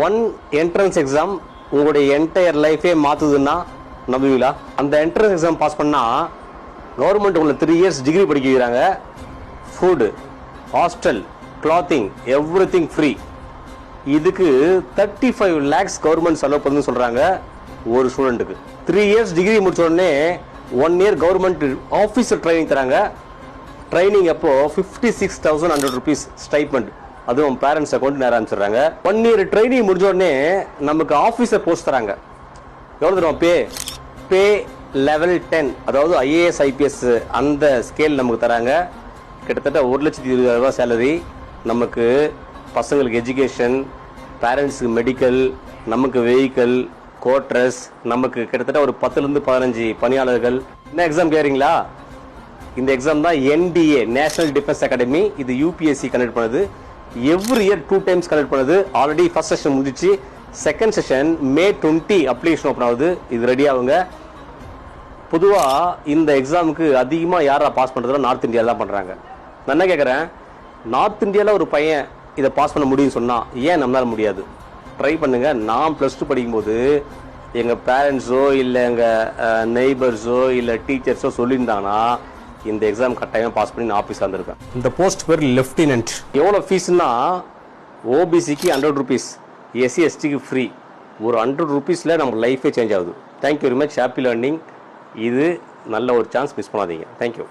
One entrance exam உங்களுடைய entire லைஃபே மாற்றுதுன்னா நம்புவீங்களா? அந்த என்ட்ரன்ஸ் எக்ஸாம் பாஸ் பண்ணால் கவர்மெண்ட் உங்களை 3 இயர்ஸ் டிகிரி படிக்க வைக்கிறாங்க. Food, hostel, clothing, everything free. இதுக்கு 35 lakhs கவர்மெண்ட் செலவு பண்ணுன்னு சொல்கிறாங்க ஒரு ஸ்டூடெண்ட்டுக்கு. 3 இயர்ஸ் டிகிரி முடிச்ச உடனே 1 year கவர்மெண்ட் ஆஃபீஸர் ட்ரைனிங் தராங்க. ட்ரைனிங் அப்போ 56,100 rupees ஸ்டைப்பண்ட், அதுவும் பேரண்ட்ஸ் அக்கௌண்ட் நேரம் அனுப்பிச்சிடுறாங்க. 1 year ட்ரைனிங் முடிஞ்ச உடனே நமக்கு ஆஃபீஸர் போஸ்ட் தராங்க. எவ்வளோ தரும்? பே லெவல் 10, அதாவது ஐஏஎஸ் ஐபிஎஸ் அந்த ஸ்கேல் நமக்கு தராங்க. கிட்டத்தட்ட 1,20,000 சேலரி. நமக்கு பசங்களுக்கு எஜுகேஷன், பேரண்ட்ஸுக்கு மெடிக்கல், நமக்கு வெஹிக்கல், கோட்ரஸ், நமக்கு கிட்டத்தட்ட ஒரு 10லேருந்து 15 பணியாளர்கள். என்ன எக்ஸாம் கேட்குறீங்களா? இந்த எக்ஸாம் தான் NDA, நேஷனல் டிஃபென்ஸ் அகாடமி. இது UPSC கண்டக்ட் பண்ணுது. எவ்ரி இயர் 2 times கண்டக்ட் பண்ணுது. ஆல்ரெடி ஃபர்ஸ்ட் செஷன் முடிஞ்சிச்சு. Second session May 20 application open ஆகுது. இது ரெடி ஆகுங்க. பொதுவாக இந்த எக்ஸாமுக்கு அதிகமாக யாரா பாஸ் பண்ணுறதுனா நார்த் இந்தியாவில் தான் பண்ணுறாங்க. நான் என்ன கேட்குறேன், நார்த் இந்தியாவில் ஒரு பையன் இதை பாஸ் பண்ண முடியும்னு சொன்னால் ஏன் நம்மளால் முடியாது? ட்ரை பண்ணுங்கள். நான் +2 படிக்கும்போது எங்கள் பேரண்ட்ஸோ இல்லை எங்கள் நெய்பர்ஸோ இல்லை டீச்சர்ஸோ சொல்லியிருந்தாங்கன்னா இந்த எக்ஸாம் கட்டாயம் பாஸ் பண்ணி நான் ஆஃபீஸ் வந்திருக்கேன். இந்த போஸ்ட் பேர் லெஃப்டினன்ட். எவ்வளோ ஃபீஸ்னா OBCக்கு 100 rupees, SC STக்கு ஃப்ரீ. ஒரு 100 rupeesல நம்ம லைஃபே சேஞ்ச் ஆகுது. Thank you very much. Happy learning. இது நல்ல ஒரு சான்ஸ், மிஸ் பண்ணாதீங்க. தேங்க்யூ.